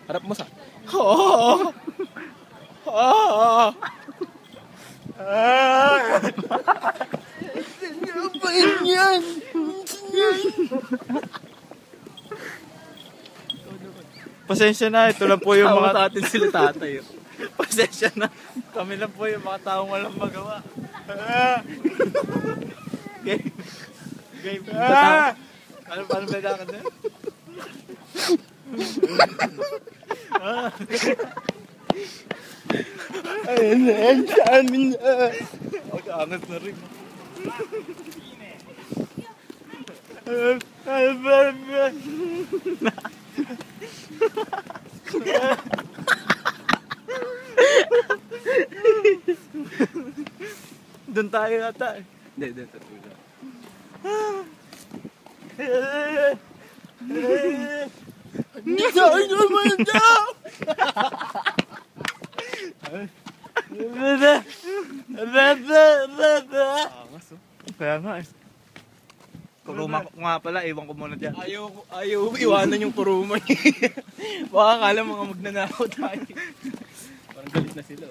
Harap mo sa... Oh! Oh! Ano ba yan? Pasensya na, ito lang po yung mga... sa atin sila tatay. Pasensya na, kami lang po yung mga taong walang magawa. Game. Game. Paano ba lakad na? Ayun, sa amin na. Ang-angat na rin. Doon tayo yata eh. Hindi, sa tulo. Ay, naman daw! Kaya nga eh. Kuruma ko nga pala, iwan ko muna dyan. Ayaw iwanan yung kuruma niya. Baka akala mga magnanakaw tayo. Parang galit na sila.